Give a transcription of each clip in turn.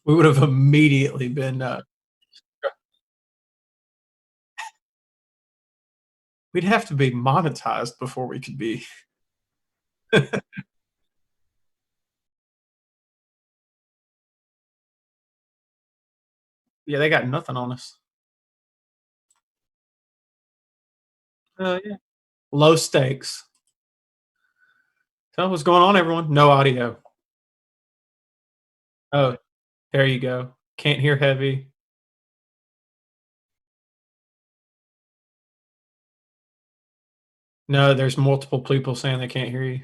We would have immediately been, we'd have to be monetized before we could be. Yeah, they got nothing on us. Yeah. Low stakes. So what's going on, everyone? No audio. Oh, there you go. Can't hear heavy. No, there's multiple people saying they can't hear you.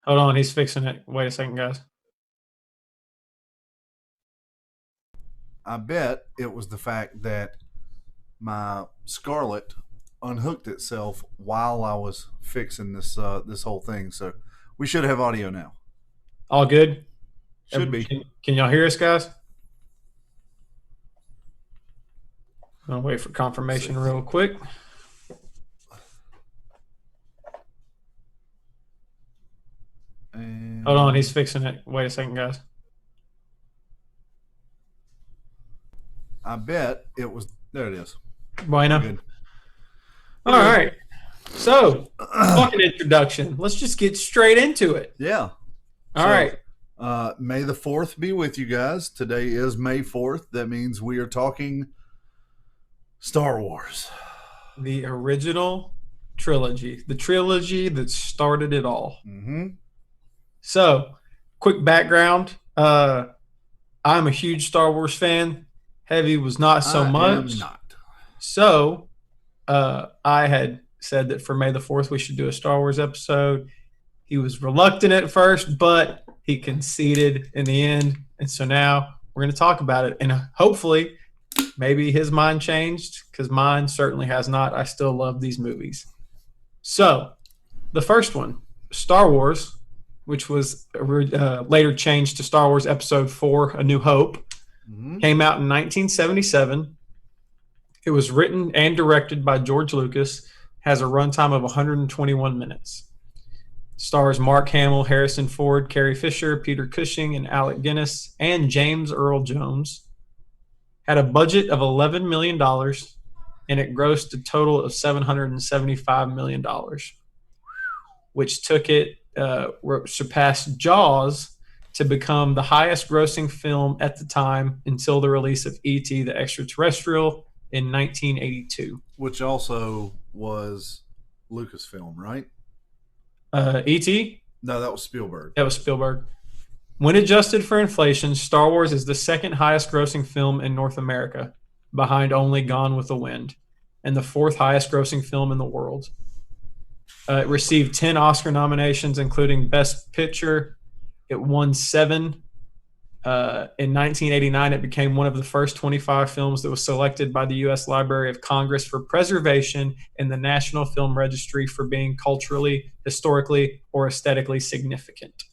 Hold on, he's fixing it. Wait a second, guys. I bet it was the fact that my Scarlett unhooked itself while I was fixing this whole thing. So we should have audio now. All good? Should be. Can y'all hear us, guys? I'll wait for confirmation real quick. And Hold on, he's fixing it. Wait a second, guys. I bet it was. There it is. Bueno. Good. All right. So, fucking introduction. Let's just get straight into it. Yeah. All right. May the 4th be with you guys. Today is May 4th. That means we are talking Star Wars. The original trilogy. The trilogy that started it all. Mm-hmm. So, quick background. I'm a huge Star Wars fan. Heavy was not so much. Am not. So, I had said that for May the 4th, we should do a Star Wars episode. He was reluctant at first, but he conceded in the end. And so now we're going to talk about it. And hopefully, maybe his mind changed, because mine certainly has not. I still love these movies. So, the first one, Star Wars, which was later changed to Star Wars Episode 4, A New Hope, came out in 1977. It was written and directed by George Lucas, has a runtime of 121 minutes. Stars Mark Hamill, Harrison Ford, Carrie Fisher, Peter Cushing, and Alec Guinness, and James Earl Jones. Had a budget of $11 million, and it grossed a total of $775 million, which took it, surpassed Jaws to become the highest grossing film at the time until the release of E.T. the Extraterrestrial in 1982. Which also was Lucasfilm, right? E.T.? No, that was Spielberg. That was Spielberg. When adjusted for inflation, Star Wars is the second highest grossing film in North America, behind only Gone with the Wind, and the fourth highest grossing film in the world. It received 10 Oscar nominations, including Best Picture. It won 7. In 1989, it became one of the first 25 films that was selected by the U.S. Library of Congress for preservation in the National Film Registry for being culturally, historically, or aesthetically significant.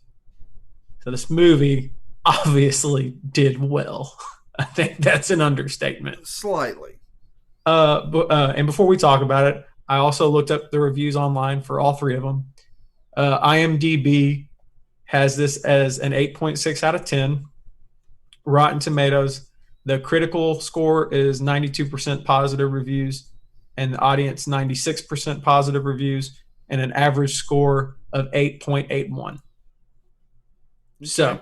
So this movie obviously did well. I think that's an understatement. Slightly. And before we talk about it, I also looked up the reviews online for all three of them. IMDb has this as an 8.6 out of 10. Rotten Tomatoes, the critical score is 92% positive reviews, and the audience 96% positive reviews, and an average score of 8.81. So,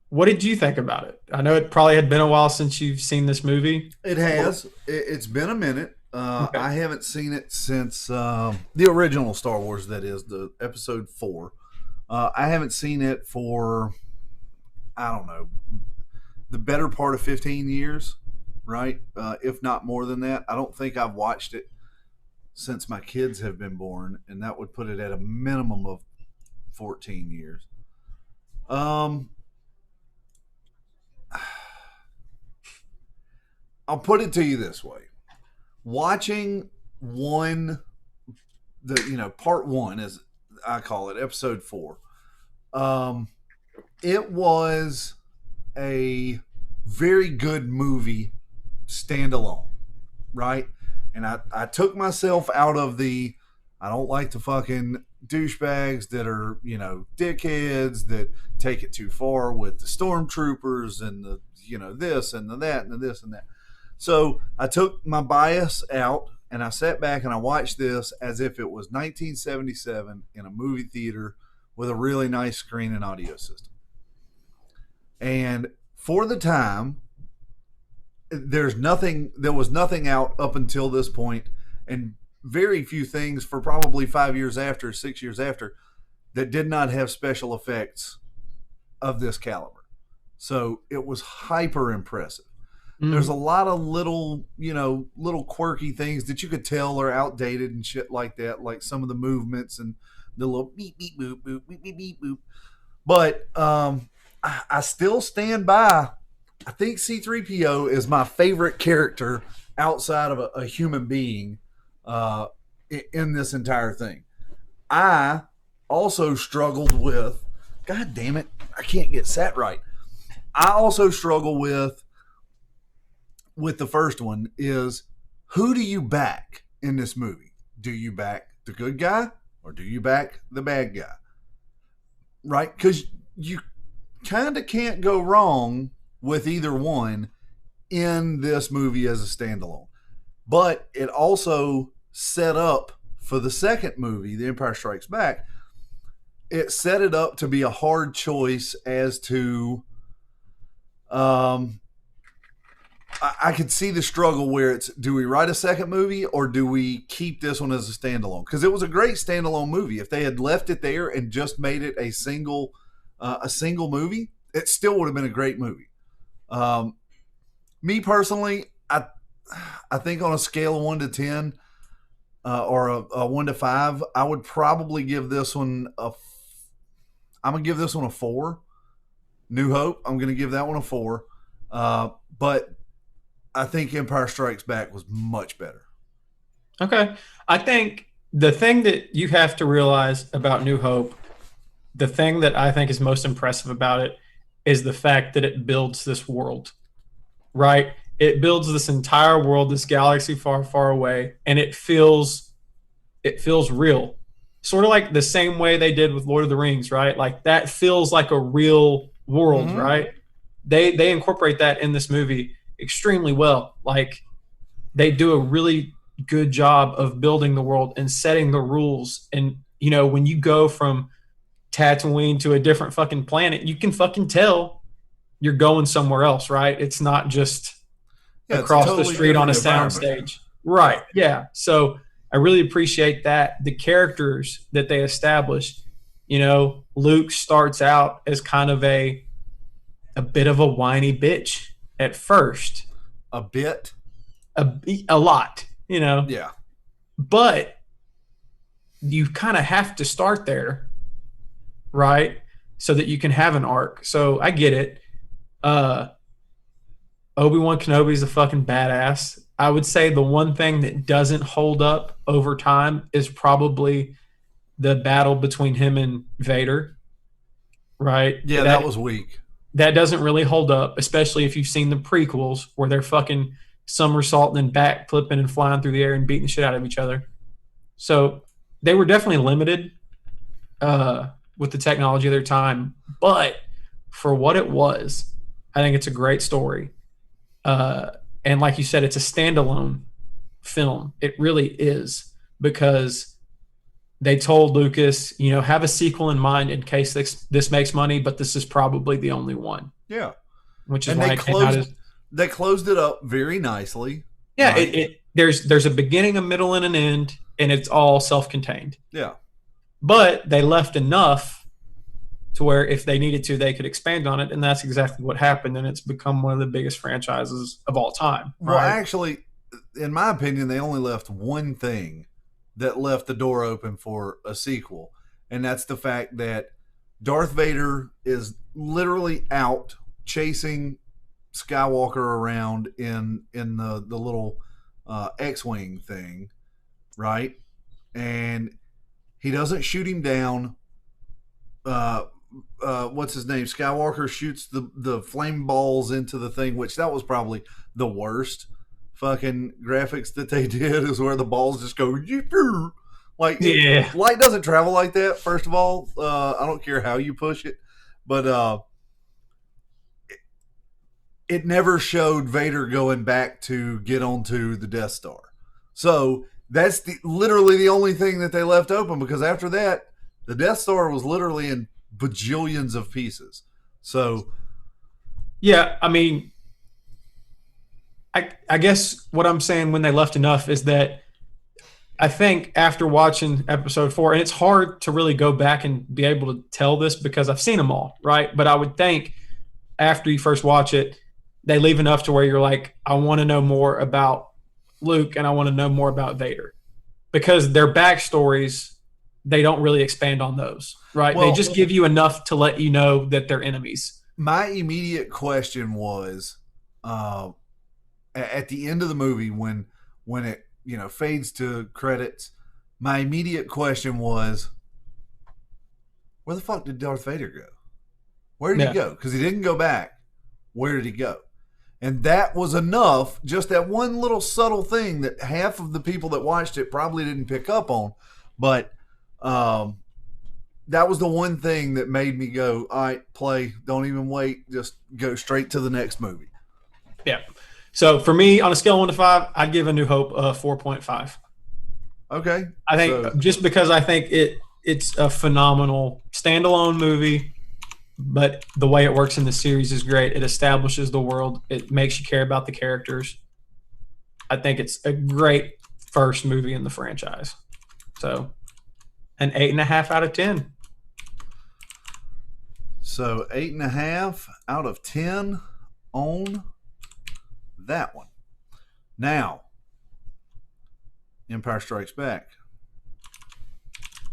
what did you think about it? I know it probably had been a while since you've seen this movie. It has. It's been a minute. Okay. I haven't seen it since the original Star Wars, that is, the Episode 4. I haven't seen it for, I don't know, the better part of 15 years, right? If not more than that. I don't think I've watched it since my kids have been born, and that would put it at a minimum of 14 years. I'll put it to you this way. Watching part 1, as I call it, Episode 4, it was a very good movie standalone, right? And I took myself out of the I don't like the fucking douchebags that are, dickheads that take it too far with the stormtroopers and the, this and the that and the this and that. So I took my bias out and I sat back and I watched this as if it was 1977 in a movie theater with a really nice screen and audio system. And for the time, there was nothing out up until this point, and very few things for probably 5 years after, 6 years after, that did not have special effects of this caliber. So it was hyper impressive. There's a lot of little quirky things that you could tell are outdated and shit like that, like some of the movements and the little beep beep boop boop beep beep beep boop. But I still stand by. I think C-3PO is my favorite character outside of a human being in this entire thing. I also struggled with, God damn it, I can't get sat right. I also struggle with the first one is, who do you back in this movie? Do you back the good guy or do you back the bad guy? Right? Because you kind of can't go wrong with either one in this movie as a standalone. But it also set up for the second movie, The Empire Strikes Back, it set it up to be a hard choice as to I could see the struggle where it's, do we write a second movie or do we keep this one as a standalone? Because it was a great standalone movie. If they had left it there and just made it a single movie, it still would have been a great movie. Me personally, I think on a scale of 1 to 10 or a 1 to 5, I would probably give this one I'm going to give this one a 4. New Hope, I'm going to give that one a 4. But I think Empire Strikes Back was much better. Okay. I think the thing that you have to realize about New Hope, the thing that I think is most impressive about it is the fact that it builds this world, right? It builds this entire world, this galaxy far, far away, and it feels real. Sort of like the same way they did with Lord of the Rings, right? Like that feels like a real world, mm-hmm. right? They incorporate that in this movie extremely well. Like they do a really good job of building the world and setting the rules. And when you go from Tatooine to a different fucking planet, you can fucking tell you're going somewhere else, right? It's not just across totally the street on a soundstage. Right. Yeah. So I really appreciate that. The characters that they established, Luke starts out as kind of a bit of a whiny bitch at first. A bit? A lot, Yeah. But you kind of have to start there, right? So that you can have an arc. So I get it. Obi-Wan Kenobi is a fucking badass. I would say the one thing that doesn't hold up over time is probably the battle between him and Vader, right? Yeah, that was weak. That doesn't really hold up, especially if you've seen the prequels where they're fucking somersaulting and back flipping and flying through the air and beating the shit out of each other. So they were definitely limited with the technology of their time. But for what it was, I think it's a great story. And like you said, it's a standalone film. It really is, because they told Lucas, have a sequel in mind in case this makes money, but this is probably the only one. Yeah. Which is why they closed it up very nicely. Yeah, right? There's a beginning, a middle, and an end, and it's all self-contained. Yeah. But they left enough to where if they needed to, they could expand on it, and that's exactly what happened, and it's become one of the biggest franchises of all time. Right? Well, actually, in my opinion, they only left one thing that left the door open for a sequel, and that's the fact that Darth Vader is literally out chasing Skywalker around in the little X-Wing thing, right? And he doesn't shoot him down. What's his name? Skywalker shoots the flame balls into the thing, which that was probably the worst fucking graphics that they did, is where the balls just go Like, Yeah. light doesn't travel like that. First of all, I don't care how you push it, but it never showed Vader going back to get onto the Death Star. So that's literally the only thing that they left open, because after that, the Death Star was literally in bajillions of pieces. So Yeah, I mean, I guess what I'm saying when they left enough is that I think after watching episode 4, and it's hard to really go back and be able to tell this because I've seen them all, right? But I would think after you first watch it, they leave enough to where you're like, I want to know more about Luke and I want to know more about Vader, because their backstories, they don't really expand on those, right? Well, they just give you enough to let you know that they're enemies. my immediate question was, at the end of the movie, when it fades to credits, my immediate question was, where the fuck did Darth Vader go? Where did he go? Because he didn't go back. Where did he go? And that was enough, just that one little subtle thing that half of the people that watched it probably didn't pick up on. But that was the one thing that made me go, all right, play, don't even wait, just go straight to the next movie. Yeah. So for me, on a scale of 1 to 5, I'd give A New Hope a 4.5. Okay. I think just because I think it's a phenomenal standalone movie, but the way it works in the series is great. It establishes the world. It makes you care about the characters. I think it's a great first movie in the franchise. So an 8.5 out of 10. So 8.5 out of 10 on that one. Now, Empire Strikes Back.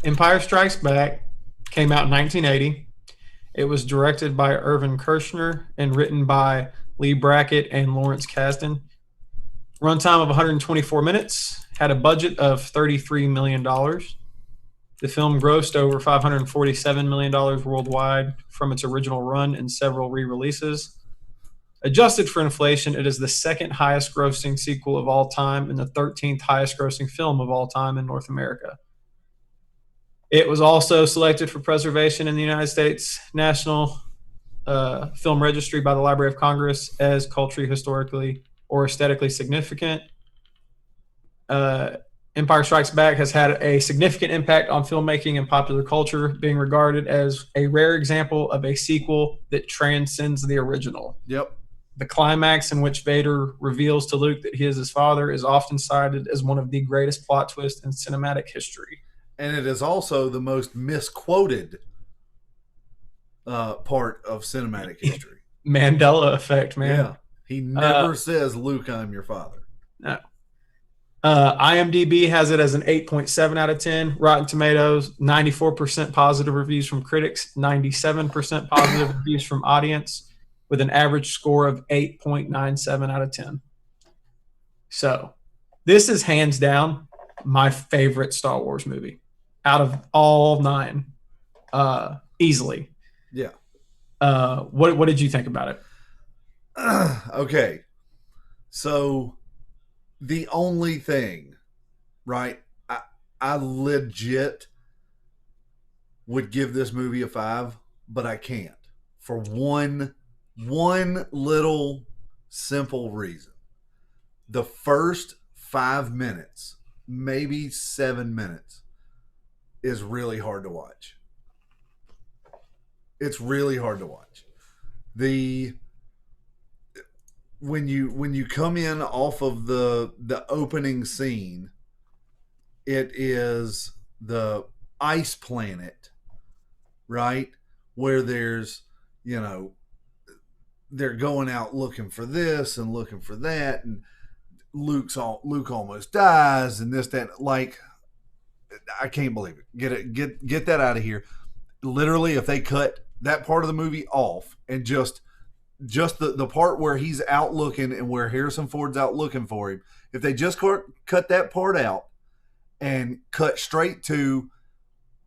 Empire Strikes Back came out in 1980. It was directed by Irvin Kershner and written by Lee Brackett and Lawrence Kasdan. Runtime of 124 minutes. Had a budget of $33 million. The film grossed over $547 million worldwide from its original run and several re-releases. Adjusted for inflation, it is the second highest grossing sequel of all time and the 13th highest grossing film of all time in North America. It was also selected for preservation in the United States National Film Registry by the Library of Congress as culturally, historically, or aesthetically significant. Empire Strikes Back has had a significant impact on filmmaking and popular culture, being regarded as a rare example of a sequel that transcends the original. Yep. The climax in which Vader reveals to Luke that he is his father is often cited as one of the greatest plot twists in cinematic history. And it is also the most misquoted part of cinematic history. Mandela effect, man. Yeah. He never says, Luke, I'm your father. No. IMDb has it as an 8.7 out of 10. Rotten Tomatoes, 94% positive reviews from critics, 97% positive reviews from audience, with an average score of 8.97 out of 10. So, this is hands down my favorite Star Wars movie out of all 9, easily. Yeah. What did you think about it? Okay. So, the only thing, right, I legit would give this movie a 5, but I can't for one little simple reason. The first 5 minutes, maybe 7 minutes, is really hard to watch. It's really hard to watch. When you come in off of the opening scene, it is the ice planet, right? Where there's, they're going out looking for this and looking for that, and Luke almost dies, and this, that, like, I can't believe it. Get that out of here. Literally, if they cut that part of the movie off and just the part where he's out looking and where Harrison Ford's out looking for him, if they just cut that part out and cut straight to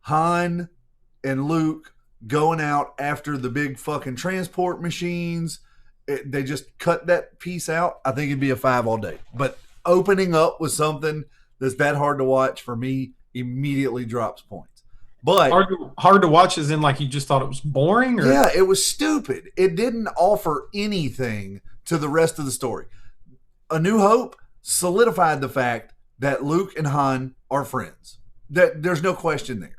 Han and Luke going out after the big fucking transport machines, they just cut that piece out, I think it'd be a 5 all day. But opening up with something that's that hard to watch, for me, immediately drops points. But hard to watch as in like you just thought it was boring? Or? yeah, it was stupid. It didn't offer anything to the rest of the story. A New Hope solidified the fact that Luke and Han are friends. That there's no question there,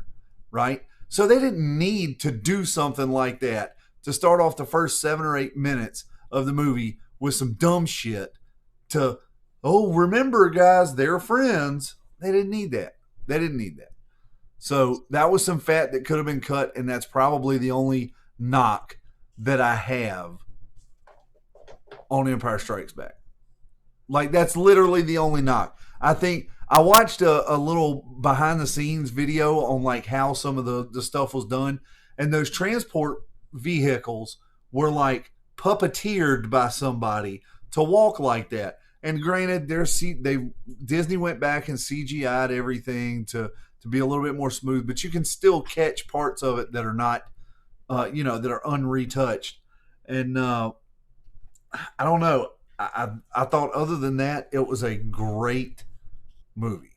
right? So they didn't need to do something like that to start off the first 7 or 8 minutes of the movie with some dumb shit to, oh, remember, guys, they're friends. They didn't need that. They didn't need that. So that was some fat that could have been cut, and that's probably the only knock that I have on Empire Strikes Back. Like, that's literally the only knock. I think I watched a little behind-the-scenes video on, like, how some of the stuff was done, and those transport vehicles were, like, puppeteered by somebody to walk like that. And granted, Disney went back and CGI'd everything to be a little bit more smooth, but you can still catch parts of it that are not, that are unretouched. And I don't know. I thought other than that, it was a great movie.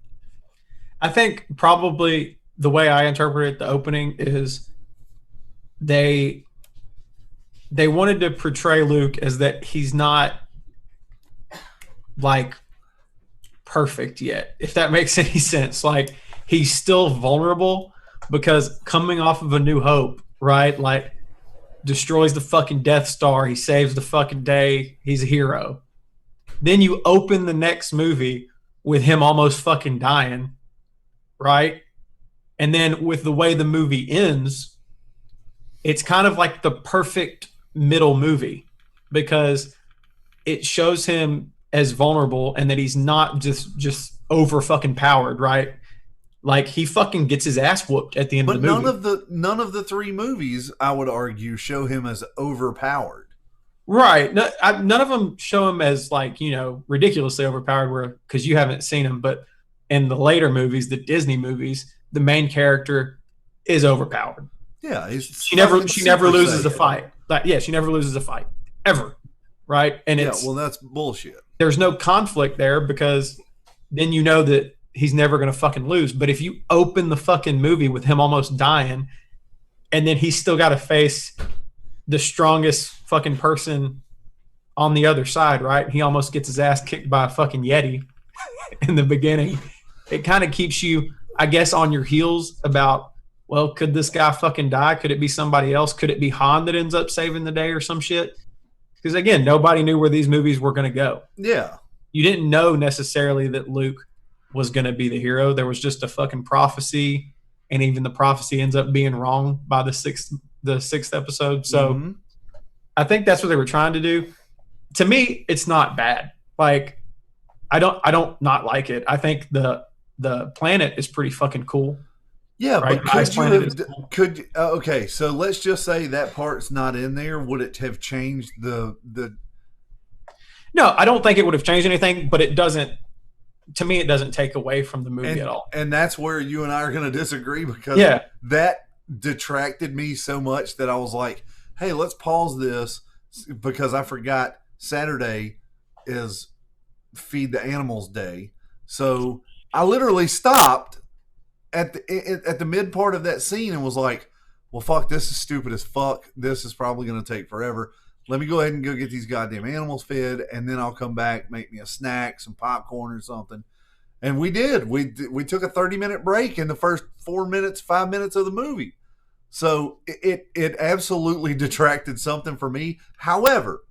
I think probably the way I interpret it, the opening is they wanted to portray Luke as that he's not like perfect yet, if that makes any sense. Like, he's still vulnerable because coming off of A New Hope, right? Like, destroys the fucking Death Star. He saves the fucking day. He's a hero. Then you open the next movie with him almost fucking dying, right? And then with the way the movie ends, it's kind of like the perfect middle movie because it shows him as vulnerable and that he's not just over fucking powered, right? Like, he fucking gets his ass whooped at the end of the movie. But none of the 3 movies, I would argue, show him as overpowered. Right. None of them show him as, like, ridiculously overpowered because you haven't seen him. But in the later movies, the Disney movies, the main character is overpowered. Yeah. She never loses a fight. She never loses a fight. Ever. Right? And that's bullshit. There's no conflict there because then you know that he's never going to fucking lose. But if you open the fucking movie with him almost dying and then he's still got to face the strongest fucking person on the other side, right? He almost gets his ass kicked by a fucking Yeti in the beginning. It kind of keeps you, I guess, on your heels about, well, could this guy fucking die? Could it be somebody else? Could it be Han that ends up saving the day or some shit? Because, again, nobody knew where these movies were going to go. Yeah. You didn't know necessarily that Luke was going to be the hero. There was just a fucking prophecy, and even the prophecy ends up being wrong by the sixth episode. So I think that's what they were trying to do. To me, it's not bad. Like, I don't not like it. I think the planet is pretty fucking cool. Yeah, right? But okay, so let's just say that part's not in there. Would it have changed the No, I don't think it would have changed anything, but it doesn't, to me, it doesn't take away from the movie at all. And that's where you and I are going to disagree because that detracted me so much that I was like, hey, let's pause this because I forgot Saturday is Feed the Animals Day. So I literally stopped at the mid part of that scene and was like, well, fuck, this is stupid as fuck. This is probably going to take forever. Let me go ahead and go get these goddamn animals fed, and then I'll come back, make me a snack, some popcorn or something. And we did. We took a 30-minute break in the first 5 minutes of the movie. So it absolutely detracted something for me. However,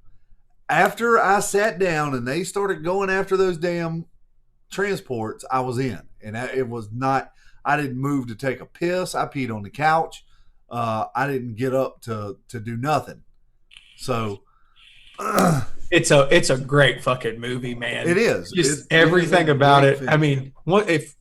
after I sat down and they started going after those damn transports, I was in. And it was not, I didn't move to take a piss. I peed on the couch. I didn't get up to do nothing. So it's a great fucking movie, man. It is. Just everything about it. I mean, if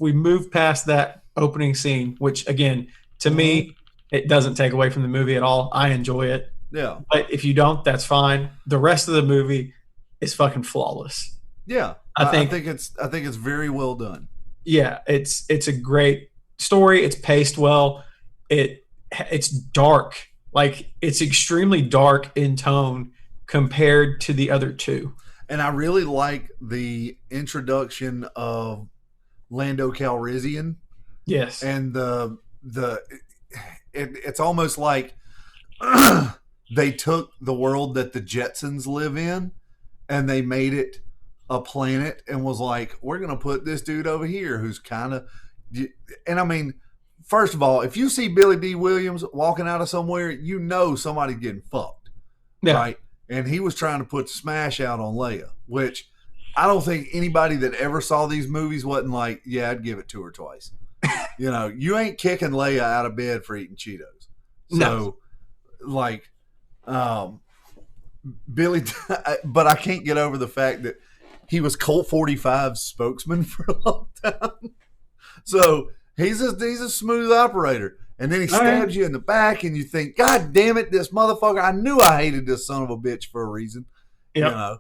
we move past that opening scene, which again, to me, it doesn't take away from the movie at all. I enjoy it. Yeah. But if you don't, that's fine. The rest of the movie is fucking flawless. Yeah. I think it's very well done. Yeah, it's a great story. It's paced well. It's dark. Like, it's extremely dark in tone compared to the other two. And I really like the introduction of Lando Calrissian, Yes. and it's almost like they took the world that the Jetsons live in and they made it a planet and was like, we're going to put this dude over here who's kind of, and I mean, first of all, if you see Billy D. Williams walking out of somewhere, you know somebody's getting fucked, Yeah. right? And he was trying to put the smash out on Leia, which I don't think anybody that ever saw these movies wasn't like, yeah, I'd give it to her twice. You know, you ain't kicking Leia out of bed for eating Cheetos. So, No. like, Billy, but I can't get over the fact that he was Colt 45's spokesman for a long time. So he's a smooth operator. And then he stabs you in the back and you think, God damn it, this motherfucker, I knew I hated this son of a bitch for a reason. Yep. You know?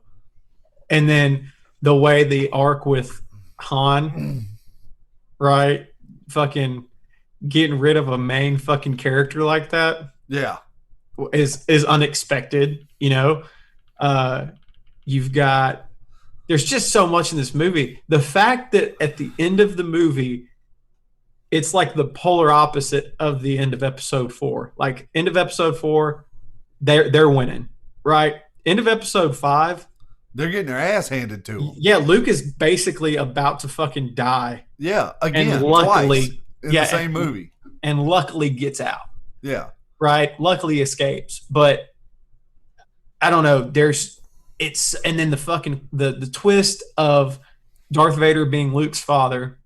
And then the way the arc with Han, right? Fucking getting rid of a main fucking character like that. Yeah. Is unexpected, you know. You've got, there's just so much in this movie. The fact that at the end of the movie, it's like the polar opposite of the end of episode 4. Like, end of episode 4, they're winning, right? End of episode 5, they're getting their ass handed to them. Yeah, Luke is basically about to fucking die. Yeah, again, and luckily, twice in the same movie. And luckily gets out. Yeah. Right? Luckily escapes. But I don't know, and then the fucking the twist of Darth Vader being Luke's father,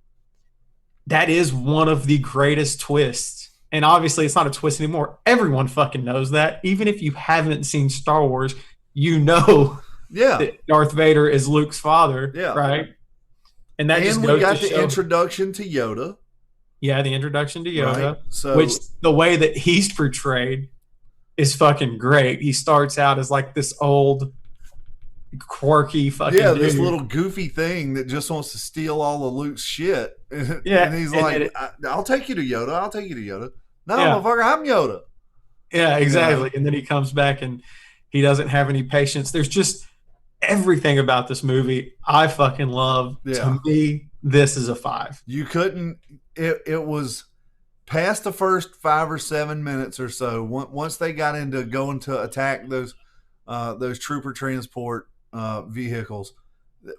that is one of the greatest twists. And obviously it's not a twist anymore. Everyone fucking knows that. Even if you haven't seen Star Wars, you know that Darth Vader is Luke's father. Yeah. Right? And that just goes we got to the show, introduction to Yoda. Yeah, the introduction to Yoda. Right. So, which the way that he's portrayed is fucking great. He starts out as like this old, quirky fucking dude. This little goofy thing that just wants to steal all of Luke's shit. Yeah. And he's like, I'll take you to Yoda. I'll take you to Yoda. No, motherfucker, I'm Yoda. Yeah, exactly. And then he comes back and he doesn't have any patience. There's just everything about this movie I fucking love. Yeah. To me, this is a 5. You couldn't. It was past the first 5 or 7 minutes or so. Once they got into going to attack those trooper transport vehicles,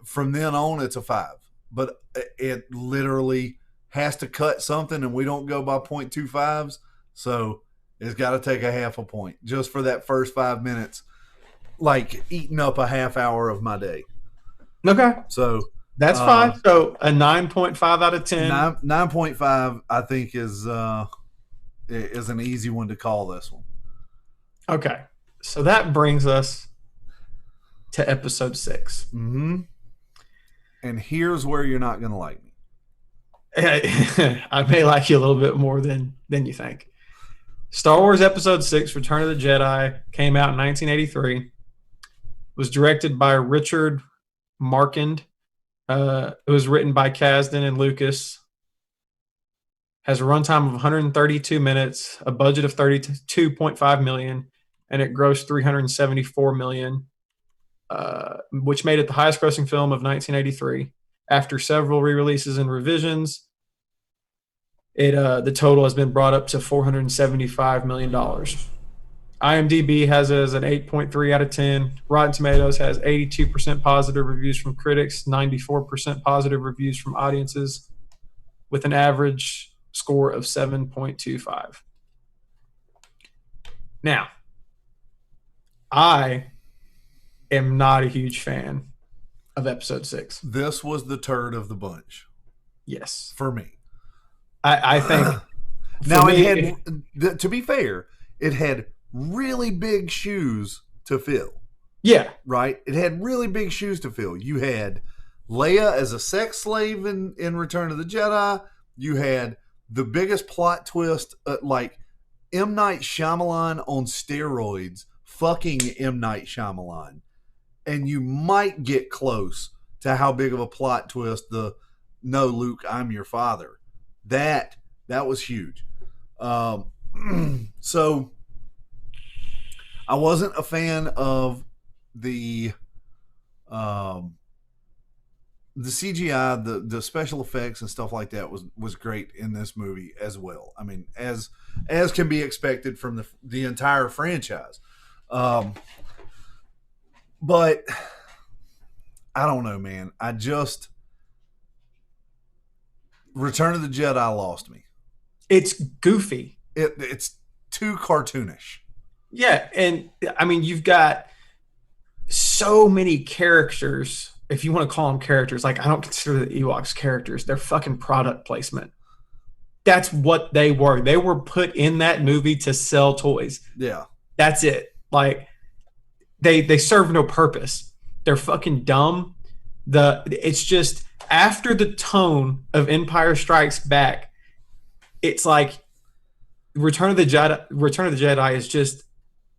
from then on it's a 5. But it literally has to cut something, and we don't go by 0.25s, so it's got to take a half a point just for that first 5 minutes, like eating up a half hour of my day. Okay, so. That's fine. So a 9.5 out of 10. 9.5, I think, is an easy one to call this one. Okay. So that brings us to episode 6. Mm-hmm. And here's where you're not going to like me. I may like you a little bit more than you think. Star Wars Episode 6, Return of the Jedi, came out in 1983. Was directed by Richard Marquand. It was written by Kasdan and Lucas. Has a runtime of 132 minutes, a budget of $32.5 million, and it grossed $374 million, which made it the highest-grossing film of 1983. After several re-releases and revisions, the total has been brought up to $475 million. IMDb has it as an 8.3 out of 10. Rotten Tomatoes has 82% positive reviews from critics, 94% positive reviews from audiences, with an average score of 7.25. Now, I am not a huge fan of episode 6. This was the turd of the bunch. Yes. For me. I think. Now, it had, to be fair, it had really big shoes to fill. Yeah. Right? It had really big shoes to fill. You had Leia as a sex slave in Return of the Jedi. You had the biggest plot twist, like M. Night Shyamalan on steroids, fucking M. Night Shyamalan. And you might get close to how big of a plot twist no, Luke, I'm your father. That was huge. So I wasn't a fan of the the CGI, the special effects and stuff like that was great in this movie as well. I mean, as can be expected from the entire franchise. But I don't know, man. Return of the Jedi lost me. It's goofy. It's too cartoonish. Yeah, and I mean, you've got so many characters, if you want to call them characters. Like, I don't consider the Ewoks characters. They're fucking product placement. That's what they were. They were put in that movie to sell toys. Yeah. That's it. Like, they serve no purpose. They're fucking dumb. It's just after the tone of Empire Strikes Back, it's like Return of the Jedi is just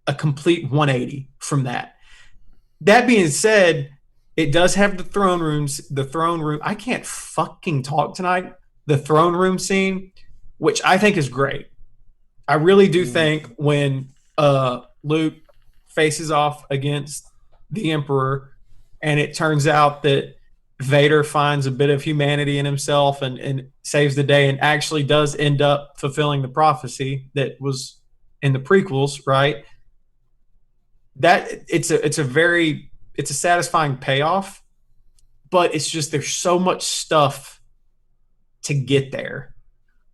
a complete 180 from that. That being said, it does have the throne room. I can't fucking talk tonight. The throne room scene, which I think is great. I really do think when Luke faces off against the Emperor, and it turns out that Vader finds a bit of humanity in himself and saves the day and actually does end up fulfilling the prophecy that was in the prequels, right? That it's a satisfying payoff, but it's just there's so much stuff to get there.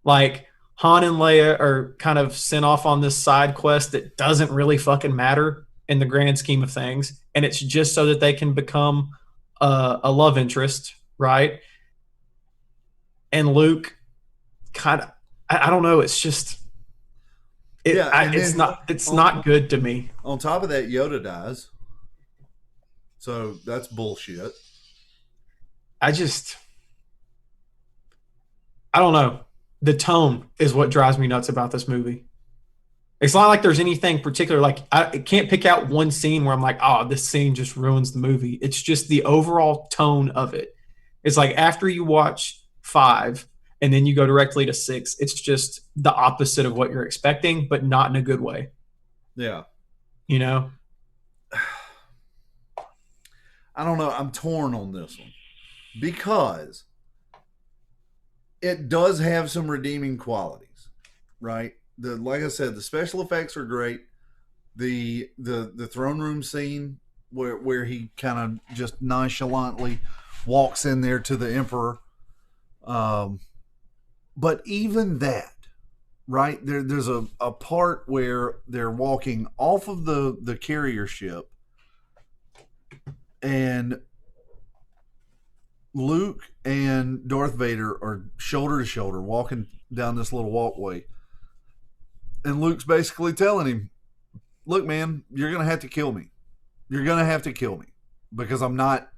Like, Han and Leia are kind of sent off on this side quest that doesn't really fucking matter in the grand scheme of things, and it's just so that they can become a love interest, right? And Luke kind of, I don't know, it's just it's not good to me. On top of that, Yoda dies, so that's bullshit. I don't know. The tone is what drives me nuts about this movie. It's not like there's anything particular. Like, I can't pick out one scene where I'm like, oh, this scene just ruins the movie. It's just the overall tone of it. It's like after you watch 5 and then you go directly to 6, it's just the opposite of what you're expecting, but not in a good way. Yeah. You know? I don't know. I'm torn on this one because it does have some redeeming qualities, right? Like I said, the special effects are great. The throne room scene where he kind of just nonchalantly walks in there to the Emperor. But even that, right? There's a part where they're walking off of the carrier ship, and Luke and Darth Vader are shoulder to shoulder walking down this little walkway. And Luke's basically telling him, look, man, you're going to have to kill me. You're going to have to kill me because I'm not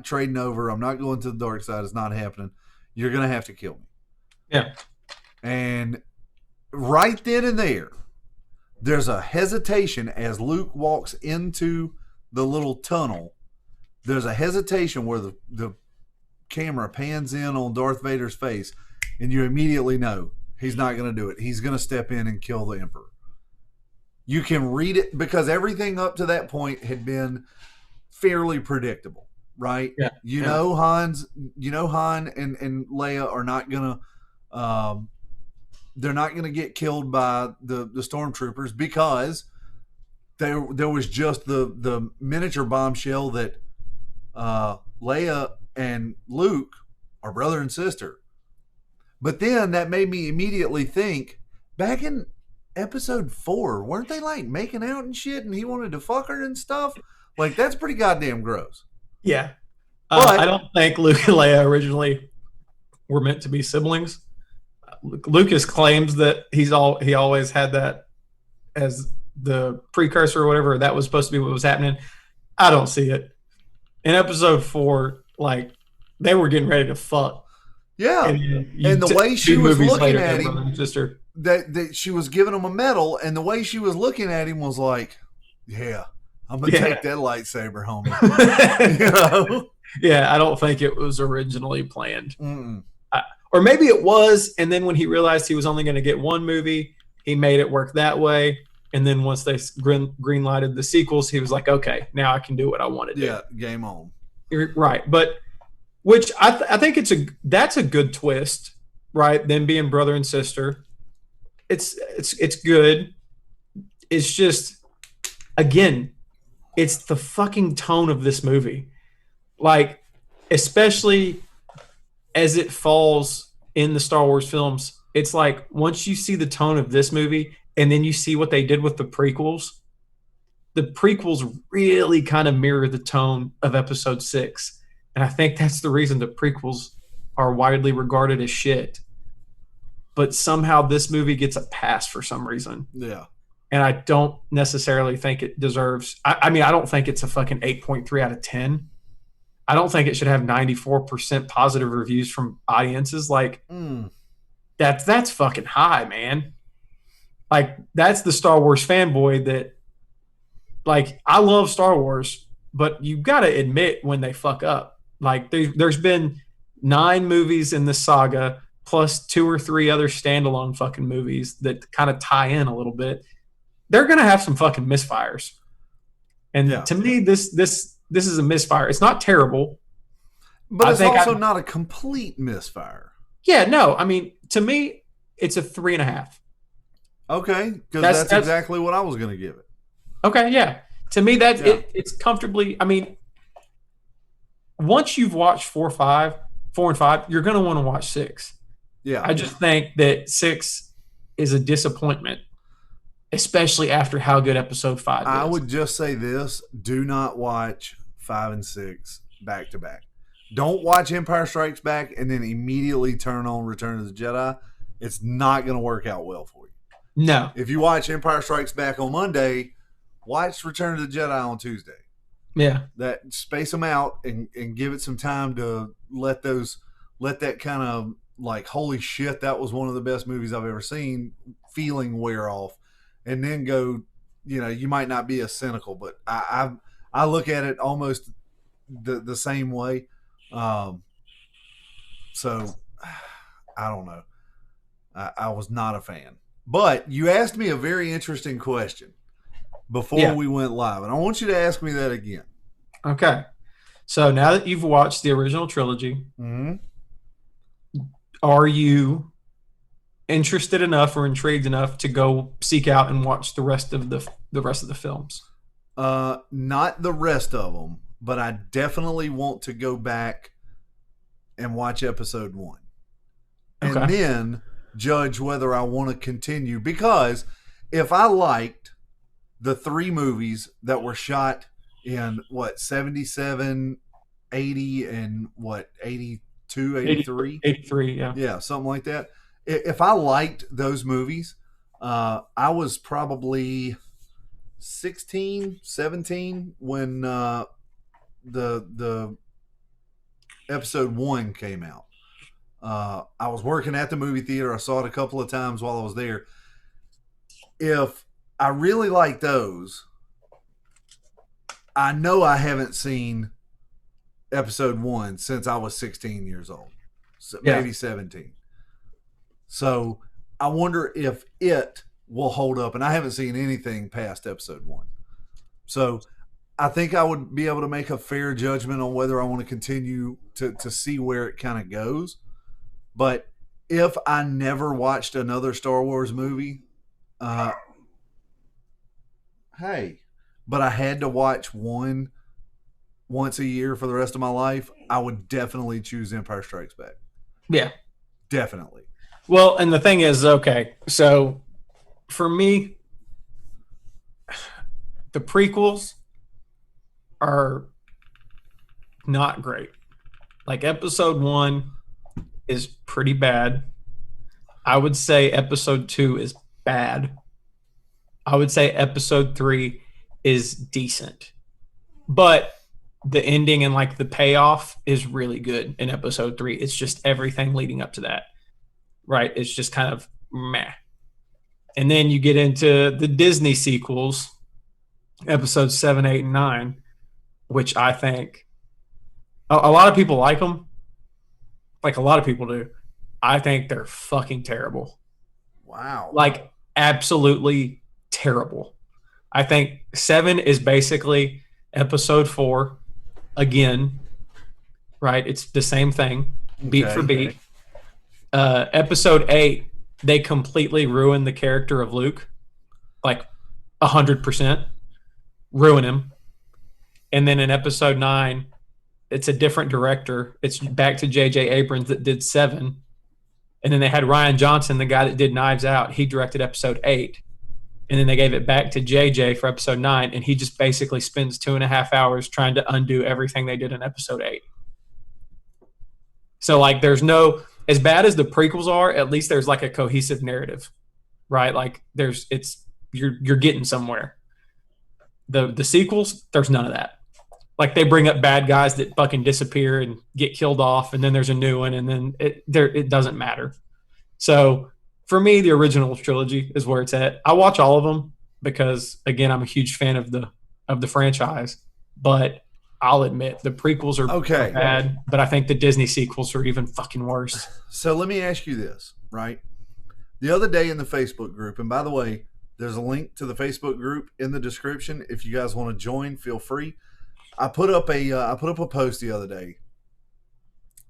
trading over. I'm not going to the dark side. It's not happening. You're going to have to kill me. Yeah. And right then and there's a hesitation as Luke walks into the little tunnel. There's a hesitation where the camera pans in on Darth Vader's face, and you immediately know he's not going to do it. He's going to step in and kill the Emperor. You can read it because everything up to that point had been fairly predictable, right? Yeah. You know Han and Leia are not going to they're not going to get killed by the stormtroopers because there was just the miniature bombshell that Leia and Luke are brother and sister. But then that made me immediately think, back in episode 4, weren't they like making out and shit and he wanted to fuck her and stuff? Like, that's pretty goddamn gross. Yeah. I don't think Luke and Leia originally were meant to be siblings. Lucas claims that he always had that as the precursor or whatever. That was supposed to be what was happening. I don't see it. In episode 4, like, they were getting ready to fuck. Yeah, and the way she was looking at him, sister, that she was giving him a medal, and the way she was looking at him was like, "Yeah, I'm gonna take that lightsaber, homie." You know? Yeah, I don't think it was originally planned, or maybe it was, and then when he realized he was only going to get one movie, he made it work that way. And then once they green lighted the sequels, he was like, "Okay, now I can do what I want to do." Yeah, game on. Right, but which I think that's a good twist, right? Them being brother and sister. It's good. It's just, again, it's the fucking tone of this movie. Like, especially as it falls in the Star Wars films, it's like once you see the tone of this movie and then you see what they did with the prequels really kind of mirror the tone of episode 6. And I think that's the reason the prequels are widely regarded as shit. But somehow this movie gets a pass for some reason. Yeah. And I don't necessarily think it deserves. I mean, I don't think it's a fucking 8.3 out of 10. I don't think it should have 94% positive reviews from audiences. Like, that's fucking high, man. Like, that's the Star Wars fanboy that, like, I love Star Wars, but you got to admit when they fuck up. Like, there's been 9 movies in this saga, plus 2 or 3 other standalone fucking movies that kind of tie in a little bit. They're gonna have some fucking misfires, and to me, this is a misfire. It's not terrible, but it's also not a complete misfire. Yeah, no. I mean, to me, it's a 3.5. Okay, because that's exactly what I was gonna give it. Okay, yeah. To me, it's comfortably. I mean, once you've watched 4 and 5, you're gonna want to watch 6. Yeah, I just think that 6 is a disappointment. Especially after how good episode 5 is. I would just say this: do not watch 5 and 6 back to back. Don't watch Empire Strikes Back and then immediately turn on Return of the Jedi. It's not going to work out well for you. No. If you watch Empire Strikes Back on Monday, watch Return of the Jedi on Tuesday. Yeah. That space them out and give it some time to let that kind of like, holy shit, that was one of the best movies I've ever seen feeling wear off. And then go, you might not be as cynical, but I look at it almost the same way. So I don't know. I was not a fan. But you asked me a very interesting question before we went live, and I want you to ask me that again. Okay. So now that you've watched the original trilogy, are you interested enough or intrigued enough to go seek out and watch the rest of the films? Not the rest of them, but I definitely want to go back and watch episode 1. And then judge whether I want to continue, because if I liked the 3 movies that were shot in 77, 80 and 82, 83? 83, yeah. Yeah, something like that. If I liked those movies, I was probably 16, 17 when the episode 1 came out. I was working at the movie theater. I saw it a couple of times while I was there. If I really like those, I know I haven't seen episode 1 since I was 16 years old, so maybe 17. So I wonder if it will hold up, and I haven't seen anything past episode 1. So I think I would be able to make a fair judgment on whether I want to continue to see where it kind of goes. But if I never watched another Star Wars movie, but I had to watch one once a year for the rest of my life, I would definitely choose Empire Strikes Back. Yeah. Definitely. Well, and the thing is, okay, so for me, the prequels are not great. Like, episode 1 is pretty bad. I would say episode 2 is bad. I would say episode 3 is decent. But the ending and like the payoff is really good in episode 3. It's just everything leading up to that. Right? It's just kind of meh. And then you get into the Disney sequels, episodes 7, 8, and 9, which I think a lot of people like them. Like, a lot of people do. I think they're fucking terrible. Wow. Like, absolutely terrible. I think 7 is basically episode 4 again. right? It's the same thing, beat for Okay. beat. Episode 8, they completely ruin the character of Luke, like 100%, ruin him. And then in episode 9, it's a different director. It's back to J.J. Abrams that did 7. And then they had Ryan Johnson, the guy that did Knives Out. He directed episode 8. And then they gave it back to JJ for episode 9. And he just basically spends 2.5 hours trying to undo everything they did in episode 8. So, like, there's no, as bad as the prequels are, at least there's like a cohesive narrative, right? Like, you're getting somewhere. The sequels, there's none of that. Like, they bring up bad guys that fucking disappear and get killed off, and then there's a new one, and then it doesn't matter. So for me, the original trilogy is where it's at. I watch all of them because, again, I'm a huge fan of the franchise. But I'll admit the prequels are Okay. bad, but I think the Disney sequels are even fucking worse. So let me ask you this, right? The other day in the Facebook group, and by the way, there's a link to the Facebook group in the description. If you guys want to join, feel free. I put up a post the other day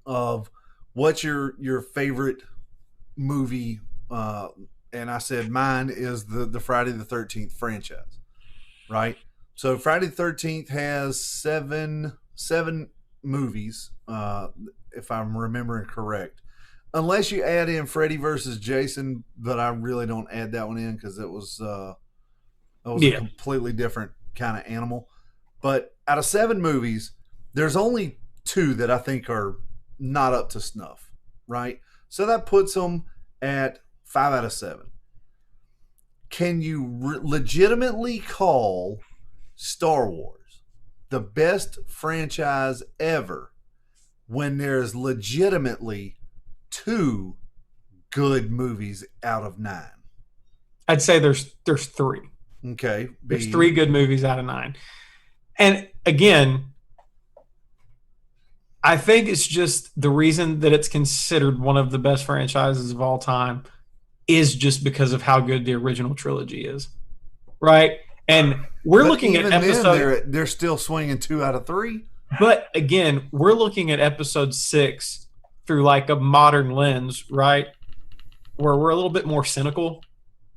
of what's your favorite movie, and I said mine is the Friday the 13th franchise, right? So Friday the 13th has seven movies, if I'm remembering correct, unless you add in Freddy versus Jason, but I really don't add that one in because it was a completely different kind of animal. But out of 7 movies, there's only 2 that I think are not up to snuff, right? So that puts them at 5 out of 7. Can you legitimately call Star Wars the best franchise ever when there's legitimately 2 good movies out of 9? I'd say there's 3. Okay. There's 3 good movies out of 9. And again, I think it's just the reason that it's considered one of the best franchises of all time is just because of how good the original trilogy is, right? And we're looking at episode. They're still swinging 2 out of 3. But again, we're looking at episode 6 through like a modern lens, right? Where we're a little bit more cynical,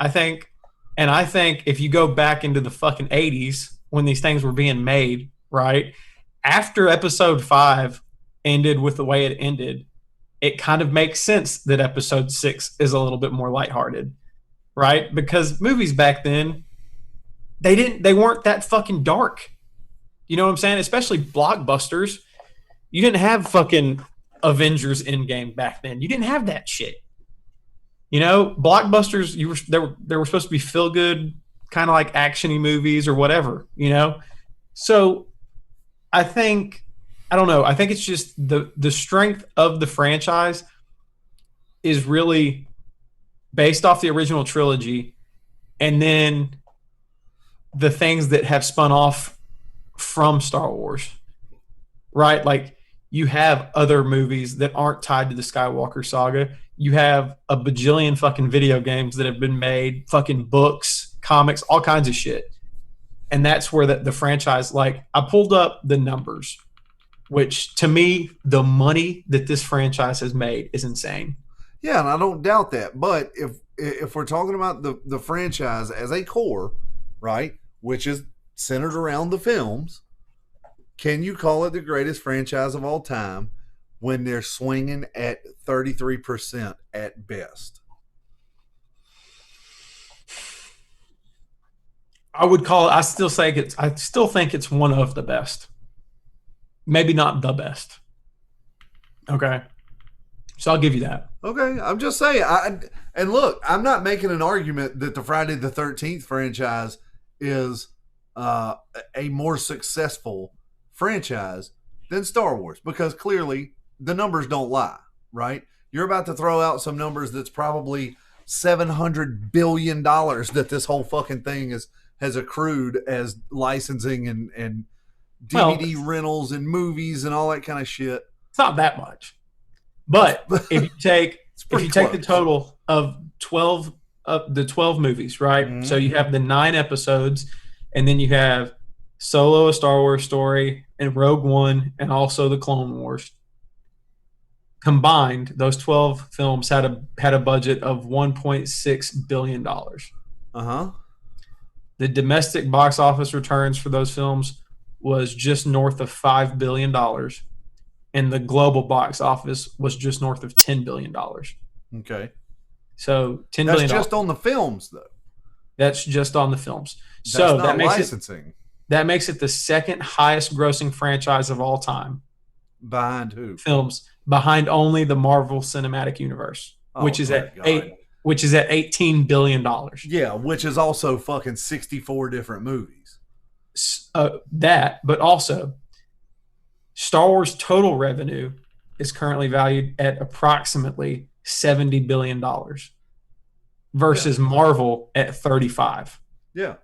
I think. And I think if you go back into the fucking 80s when these things were being made, right? After episode 5 ended with the way it ended, it kind of makes sense that episode 6 is a little bit more lighthearted, right? Because movies back then, they weren't that fucking dark. You know what I'm saying? Especially blockbusters. You didn't have fucking Avengers Endgame back then. You didn't have that shit. You know, blockbusters, they were supposed to be feel good, kind of like action-y movies or whatever, you know? So I don't know. I think it's just the strength of the franchise is really based off the original trilogy, and then the things that have spun off from Star Wars, right? Like, you have other movies that aren't tied to the Skywalker saga. You have a bajillion fucking video games that have been made, fucking books, comics, all kinds of shit. And that's where the franchise, like, I pulled up the numbers, which to me, the money that this franchise has made is insane. Yeah, and I don't doubt that. But if we're talking about the franchise as a core, right, which is centered around the films, can you call it the greatest franchise of all time when they're swinging at 33% at best? I would call it. I still think it's one of the best. Maybe not the best. Okay, so I'll give you that. Okay, I'm just saying. And look, I'm not making an argument that the Friday the 13th franchise is a more successful franchise than Star Wars, because clearly the numbers don't lie, right? You're about to throw out some numbers that's probably $700 billion that this whole fucking thing has accrued as licensing and DVD rentals and movies and all that kind of shit. It's not that much. But if you take the total of 12 movies, right? Mm-hmm. So you have the 9 episodes, and then you have Solo: A Star Wars Story, and Rogue One, and also the Clone Wars. Combined, those 12 films had a budget of $1.6 billion. Uh-huh. The domestic box office returns for those films was just north of $5 billion, and the global box office was just north of $10 billion. Okay. So $10 That's billion. just on the films, though. That's just on the films. That's So not licensing. that makes it the second highest grossing franchise of all time. Behind who? Films behind only the Marvel Cinematic Universe, Oh, which is at God. $18 billion. Yeah, which is also fucking 64 different movies. But also Star Wars total revenue is currently valued at approximately $70 billion versus Marvel at 35. Yeah.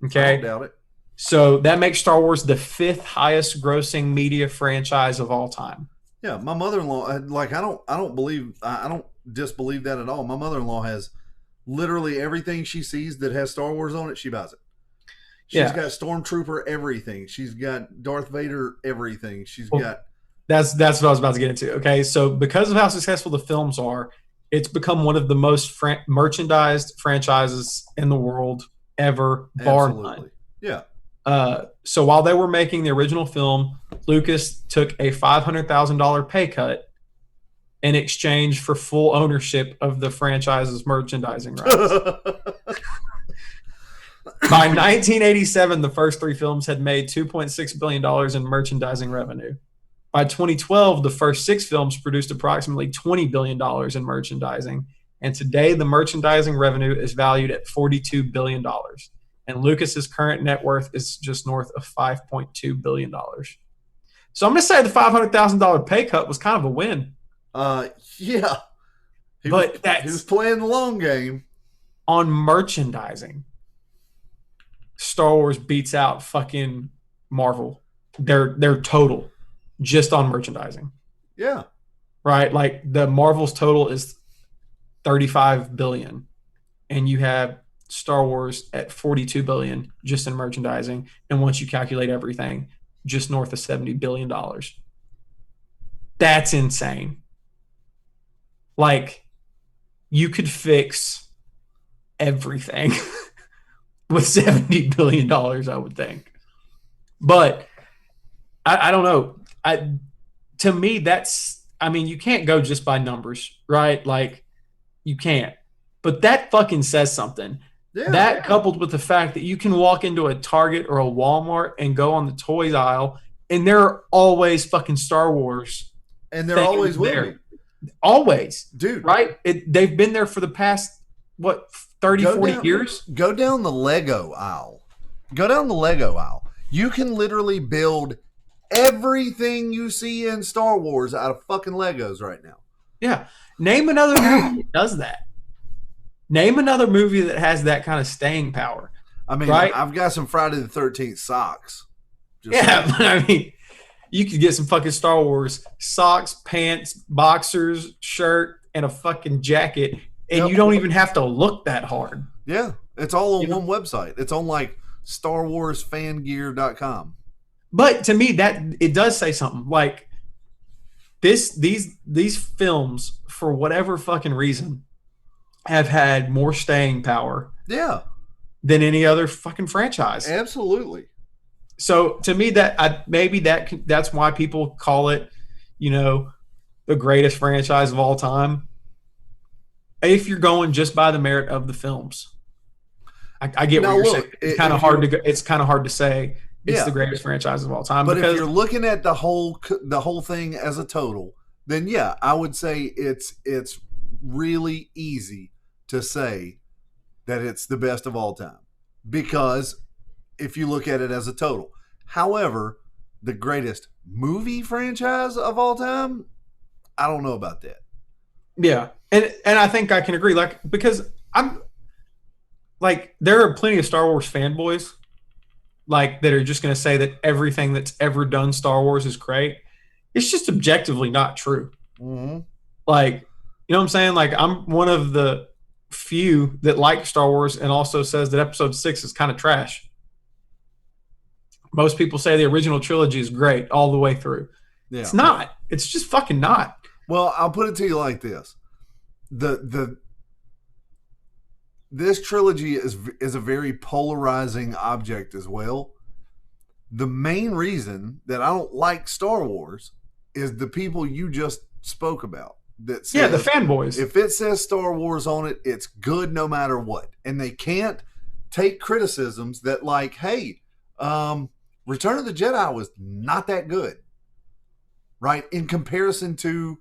I Okay. don't doubt it. So that makes Star Wars the fifth highest grossing media franchise of all time. Yeah, my mother-in-law, like, I don't disbelieve that at all. My mother-in-law has literally everything she sees that has Star Wars on it, she buys it. She's got Stormtrooper everything. She's got Darth Vader everything. She's got. That's what I was about to get into. Okay, so because of how successful the films are, it's become one of the most merchandised franchises in the world ever, bar none. Yeah. So while they were making the original film, Lucas took a $500,000 pay cut in exchange for full ownership of the franchise's merchandising rights. By 1987, the first three films had made $2.6 billion in merchandising revenue. By 2012, the first six films produced approximately $20 billion in merchandising. And today, the merchandising revenue is valued at $42 billion. And Lucas's current net worth is just north of $5.2 billion. So I'm going to say the $500,000 pay cut was kind of a win. Yeah. He was playing the long game. On merchandising, Star Wars beats out fucking Marvel. They're total just on merchandising. Yeah. Right? Like the Marvel's total is 35 billion and you have Star Wars at 42 billion just in merchandising, and once you calculate everything, just north of $70 billion. That's insane. Like you could fix everything with $70 billion, I would think. But I don't know. To me, you can't go just by numbers, right? Like you can't. But that fucking says something. Yeah. That coupled with the fact that you can walk into a Target or a Walmart and go on the toys aisle, and there are always fucking Star Wars. And they're always there. Always. Dude. Right? They've been there for the past, 40 years? Go down the Lego aisle. You can literally build everything you see in Star Wars out of fucking Legos right now. Yeah. Name another movie that does that. Name another movie that has that kind of staying power. I mean, right? I've got some Friday the 13th socks. But I mean, you could get some fucking Star Wars socks, pants, boxers, shirt, and a fucking jacket, and you don't even have to look that hard. Yeah, it's all on one website. It's on like StarWarsFangear.com. But to me, that it does say something. Like these films, for whatever fucking reason, have had more staying power. Yeah. Than any other fucking franchise. Absolutely. So to me, that's why people call it, the greatest franchise of all time. If you're going just by the merit of the films, I get what you're saying. It's kind of hard to go. It's kind of hard to say it's the greatest franchise of all time. But if you're looking at the whole thing as a total, then yeah, I would say it's really easy to say that it's the best of all time, because if you look at it as a total. However, the greatest movie franchise of all time, I don't know about that. Yeah. And I think I can agree, because I'm there are plenty of Star Wars fanboys that are just going to say that everything that's ever done Star Wars is great. It's just objectively not true. Mm-hmm. You know what I'm saying? I'm one of the few that like Star Wars and also says that Episode 6 is kind of trash. Most people say the original trilogy is great all the way through. Yeah. It's not. It's just fucking not. Well, I'll put it to you like this: this trilogy is a very polarizing object as well. The main reason that I don't like Star Wars is the people you just spoke about. That says, Yeah, the fanboys. if it says Star Wars on it, it's good no matter what, and they can't take criticisms that like, hey, Return of the Jedi was not that good, right? In comparison to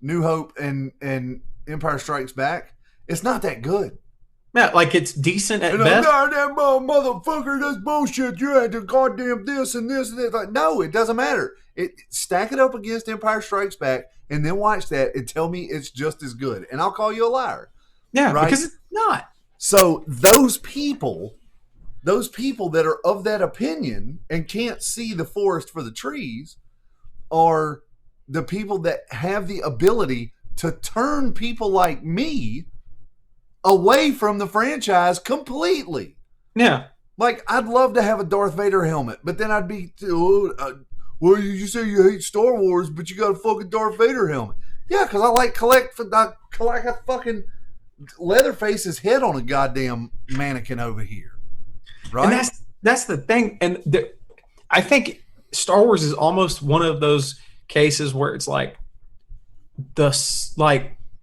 New Hope and Empire Strikes Back, it's not that good. Yeah, like it's decent at And best. that motherfucker, that's bullshit. You had to goddamn this and this and this. Like, no, it doesn't matter. Stack it up against Empire Strikes Back and then watch that and tell me it's just as good. And I'll call you a liar. Yeah, right? because it's not. So those people that are of that opinion and can't see the forest for the trees are the people that have the ability to turn people like me away from the franchise completely. Yeah. Like, I'd love to have a Darth Vader helmet, but then I'd be, well, you say you hate Star Wars, but you got a fucking Darth Vader helmet. Yeah, because I collect a fucking Leatherface's head on a goddamn mannequin over here. Right? And that's the thing. And I think Star Wars is almost one of those cases where it's like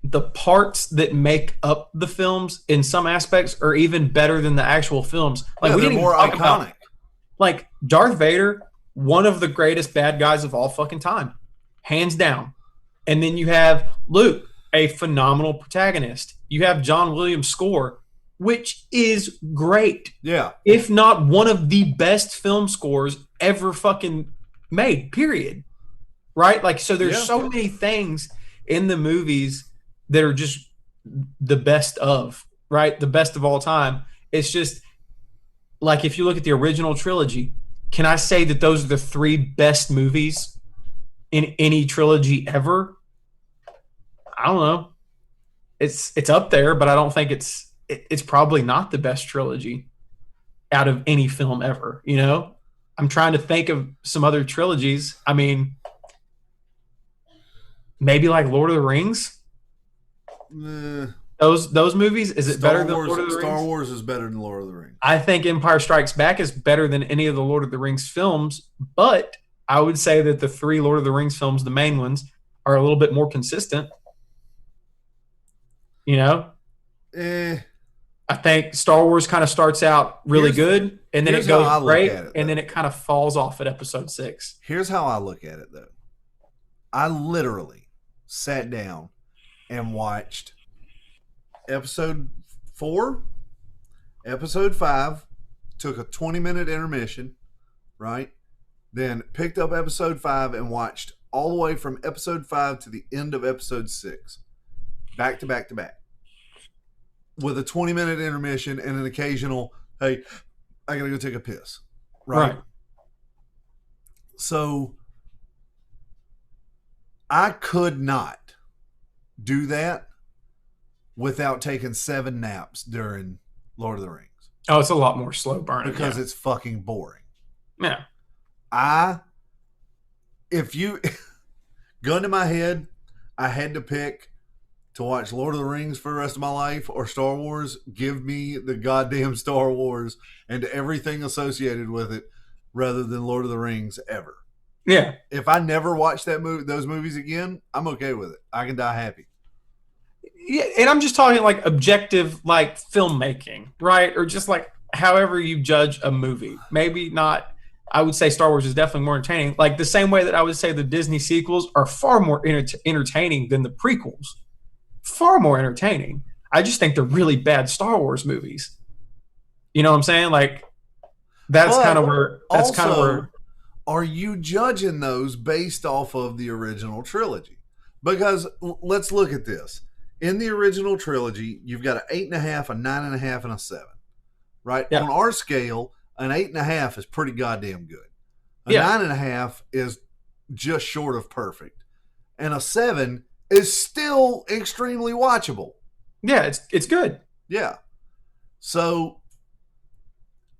the parts that make up the films in some aspects are even better than the actual films. Like, we they're didn't more talk iconic. about, like, Darth Vader, one of the greatest bad guys of all fucking time, hands down. And then you have Luke, a phenomenal protagonist. You have John Williams' score, which is great. Yeah. If not one of the best film scores ever fucking made, period. Right? Like, so there's so many things in the movies that are just the best of, right? The best of all time. It's just, like, if you look at the original trilogy, can I say that those are the three best movies in any trilogy ever? I don't know. It's up there, but I don't think it's probably not the best trilogy out of any film ever, you know? I'm trying to think of some other trilogies. I mean, maybe like Lord of the Rings. Those movies, is it better than Lord of the Rings? Star Wars is better than Lord of the Rings. I think Empire Strikes Back is better than any of the Lord of the Rings films, but I would say that the three Lord of the Rings films, the main ones, are a little bit more consistent. You know? I think Star Wars kind of starts out really good, and then it goes great, and then it kind of falls off at episode 6. Here's how I look at it, though. I literally sat down and watched episode 4, episode 5, took a 20-minute intermission, right? Then picked up episode 5 and watched all the way from episode 5 to the end of episode 6. Back to back to back. With a 20-minute intermission and an occasional, hey, I gotta go take a piss. Right? So I could not do that without taking 7 naps during Lord of the Rings. Oh, it's a lot more slow burning. Because it's fucking boring. Yeah. If you, gun to my head, I had to pick to watch Lord of the Rings for the rest of my life or Star Wars, give me the goddamn Star Wars and everything associated with it rather than Lord of the Rings ever. Yeah. If I never watch those movies again, I'm okay with it. I can die happy. Yeah, and I'm just talking like objective, like filmmaking, right? Or just like however you judge a movie. Maybe not. I would say Star Wars is definitely more entertaining. Like the same way that I would say the Disney sequels are far more entertaining than the prequels. Far more entertaining. I just think they're really bad Star Wars movies. You know what I'm saying? Like that's kind of where. Are you judging those based off of the original trilogy? Because let's look at this. In the original trilogy, you've got an 8.5, a 9.5, and a 7. Right? Yeah. On our scale, an 8.5 is pretty goddamn good. A 9.5 is just short of perfect. And a 7 is still extremely watchable. Yeah, it's good. Yeah. So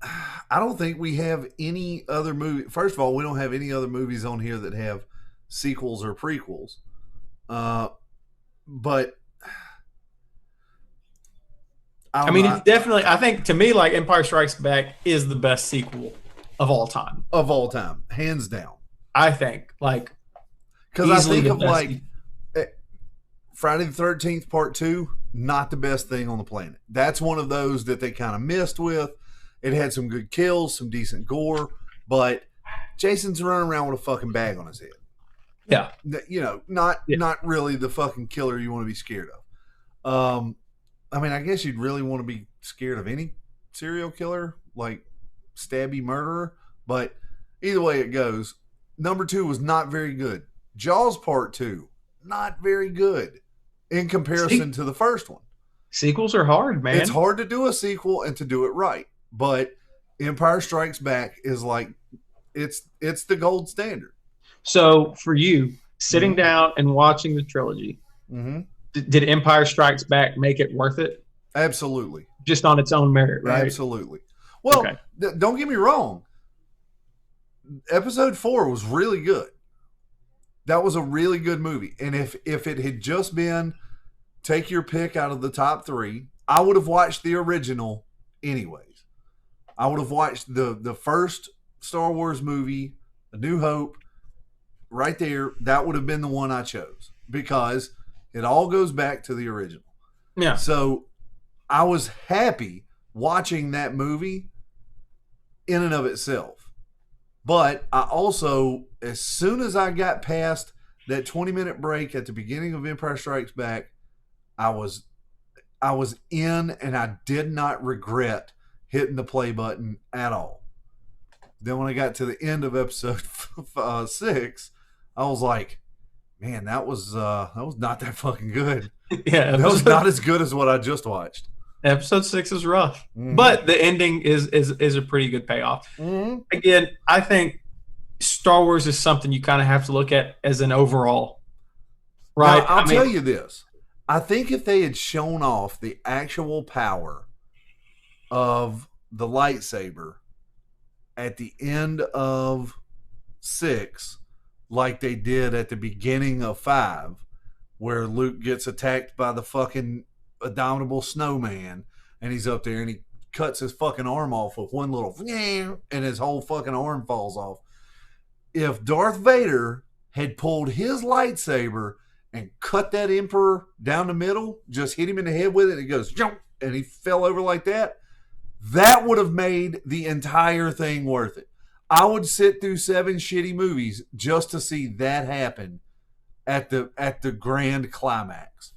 I don't think we have any other movie. First of all, we don't have any other movies on here that have sequels or prequels. But I mean, it's definitely. I think to me, like Empire Strikes Back is the best sequel of all time. Of all time, hands down. I think, like, because I think of like Friday the 13th Part 2, not the best thing on the planet. That's one of those that they kind of missed with. It had some good kills, some decent gore, but Jason's running around with a fucking bag on his head. Yeah, not really the fucking killer you want to be scared of. I mean, I guess you'd really want to be scared of any serial killer, like stabby murderer. But either way it goes, number 2 was not very good. Jaws Part 2, not very good in comparison to the first one. Sequels are hard, man. It's hard to do a sequel and to do it right. But Empire Strikes Back is like, it's the gold standard. So for you, sitting down and watching the trilogy, did Empire Strikes Back make it worth it? Absolutely. Just on its own merit, right? Absolutely. Well, don't get me wrong. Episode 4 was really good. That was a really good movie. And if it had just been take your pick out of the top 3, I would have watched the original anyways. I would have watched the first Star Wars movie, A New Hope, right there. That would have been the one I chose because it all goes back to the original. Yeah. So I was happy watching that movie in and of itself. But I also, as soon as I got past that 20-minute break at the beginning of Empire Strikes Back, I was in, and I did not regret hitting the play button at all. Then when I got to the end of episode 6, I was like, man, that was not that fucking good. Yeah, that was not as good as what I just watched. Episode 6 is rough, but the ending is a pretty good payoff. Again, I think Star Wars is something you kind of have to look at as an overall, right? Now, I'll tell you this. I think if they had shown off the actual power of the lightsaber at the end of 6, like they did at the beginning of 5, where Luke gets attacked by the fucking abominable snowman, and he's up there and he cuts his fucking arm off with one little and his whole fucking arm falls off. If Darth Vader had pulled his lightsaber and cut that Emperor down the middle, just hit him in the head with it, and it goes jump, and he fell over like that, that would have made the entire thing worth it. I would sit through 7 shitty movies just to see that happen at the grand climax.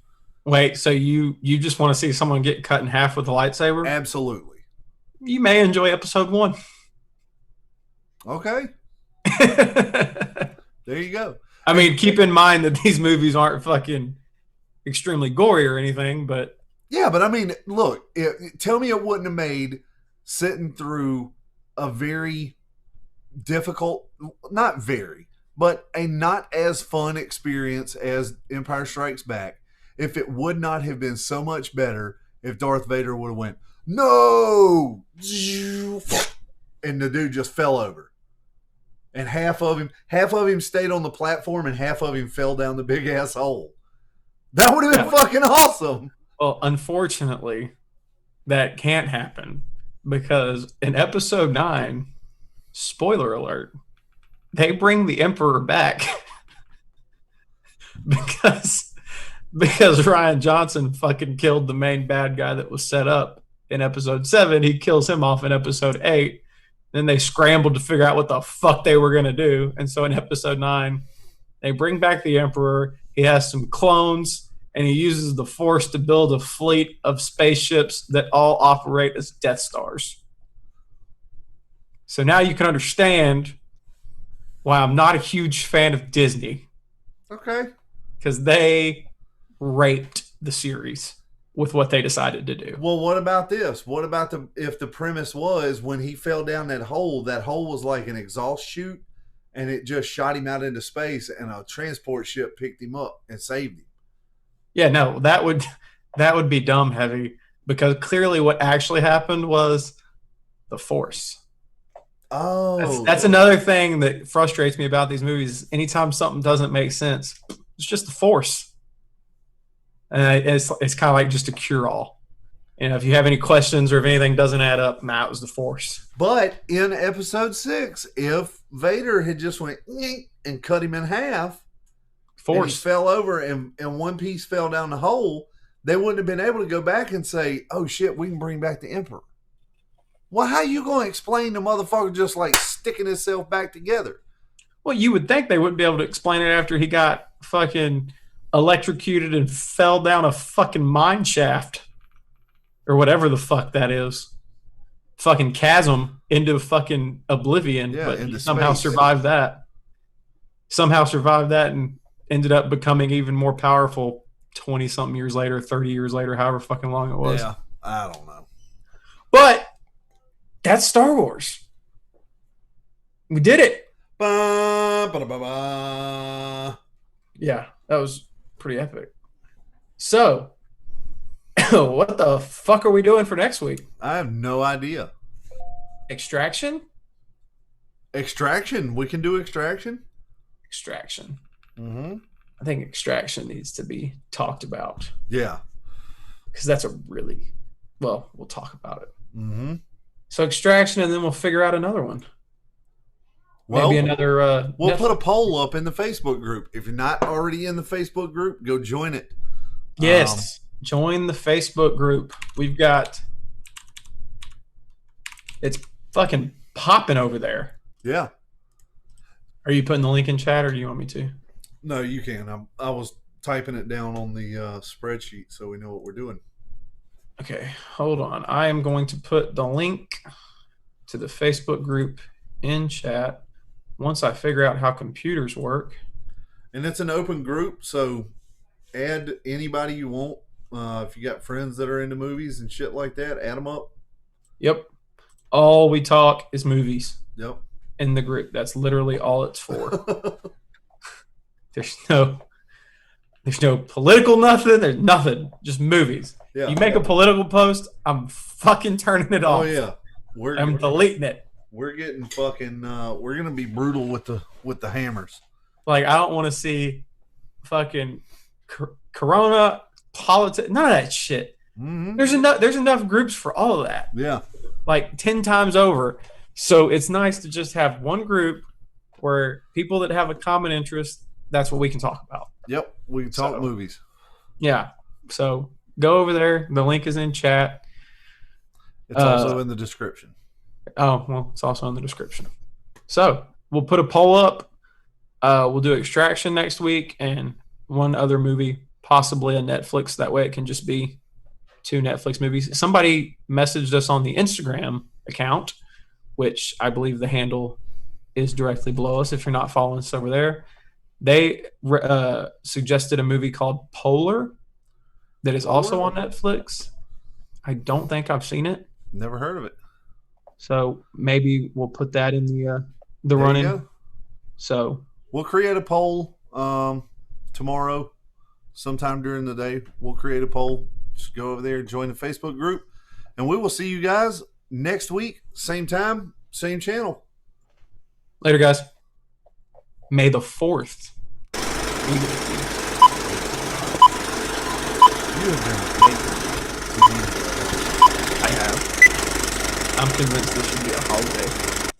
Wait, so you just want to see someone get cut in half with a lightsaber? Absolutely. You may enjoy episode 1. Okay. There you go. I mean, keep in mind that these movies aren't fucking extremely gory or anything, but... Yeah, but I mean, look, tell me it wouldn't have made sitting through a very difficult, not very, but a not as fun experience as Empire Strikes Back if it would not have been so much better if Darth Vader would have went, no! And the dude just fell over. And half of him stayed on the platform and half of him fell down the big ass hole. That would have been fucking awesome. Well, unfortunately, that can't happen because in episode 9, spoiler alert, they bring the Emperor back because Rian Johnson fucking killed the main bad guy that was set up in episode 7. He kills him off in episode 8. Then they scrambled to figure out what the fuck they were going to do. And so in episode 9, they bring back the Emperor. He has some clones, and he uses the Force to build a fleet of spaceships that all operate as Death Stars. So now you can understand why I'm not a huge fan of Disney. Okay. Because they raped the series with what they decided to do. Well, what about this? What about if the premise was when he fell down that hole was like an exhaust chute, and it just shot him out into space, and a transport ship picked him up and saved him? Yeah, no, that would be dumb heavy, because clearly what actually happened was the Force. Oh. That's another thing that frustrates me about these movies. Anytime something doesn't make sense, It's just the Force, and it's kind of like just a cure all. If you have any questions or if anything doesn't add up, it was the Force. But in episode 6, if Vader had just went and cut him in half, Force and he fell over and one piece fell down the hole, they wouldn't have been able to go back and say, "Oh shit, we can bring back the Emperor." Well, how you going to explain the motherfucker just like sticking himself back together? Well, you would think they wouldn't be able to explain it after he got fucking electrocuted and fell down a fucking mine shaft or whatever the fuck that is. Fucking chasm into fucking oblivion, Yeah, but into he somehow space. survived that. Somehow survived that and ended up becoming even more powerful 20 something years later, 30 years later, however fucking long it was. Yeah, I don't know. But that's Star Wars. We did it. Ba, ba, ba, ba. Yeah, that was pretty epic. So, what the fuck are we doing for next week? I have no idea. Extraction? Extraction. We can do extraction. Extraction. Mm-hmm. I think extraction needs to be talked about Yeah. because that's a really, well, we'll talk about it. Mm-hmm. So extraction, and then we'll figure out another one. Well, Maybe another. we'll put a poll up in the Facebook group. If you're not already in the Facebook group, go join it. Yes, join the Facebook group. We've got. It's fucking popping over there. Yeah. Are you putting the link in chat, or do you want me to? No, you can. I was typing it down on the spreadsheet so we know what we're doing. Okay, hold on. I am going to put the link to the Facebook group in chat once I figure out how computers work. And it's an open group, so add anybody you want. If you got friends that are into movies and shit like that, add them up. Yep. All we talk is movies Yep. in the group. That's literally all it's for. There's no political nothing. There's nothing. Just movies. Yeah. You make a political post, I'm fucking turning it off. Oh yeah. I'm deleting it. We're getting fucking. We're gonna be brutal with the hammers. Like, I don't want to see fucking Corona, politics, none of that shit. Mm-hmm. There's enough groups for all of that. Yeah. Like 10 times over. So it's nice to just have one group where people that have a common interest, that's what we can talk about. Yep. We can talk So- movies. Yeah. So go over there. The link is in chat. It's also in the description. Oh, well, it's also in the description. So we'll put a poll up. We'll do Extraction next week and one other movie, possibly a Netflix. That way it can just be 2 Netflix movies. Somebody messaged us on the Instagram account, which I believe the handle is directly below us if you're not following us over there. They suggested a movie called Polar that is also on Netflix. I don't think I've seen it. Never heard of it. So maybe we'll put that in the There you running. go. So We'll create a poll tomorrow, sometime during the day. We'll create a poll. Just go over there, join the Facebook group, and we will see you guys next week, same time, same channel. later, guys. May the 4th be with you. You have been faithful to these. I have. I'm convinced this should be a holiday.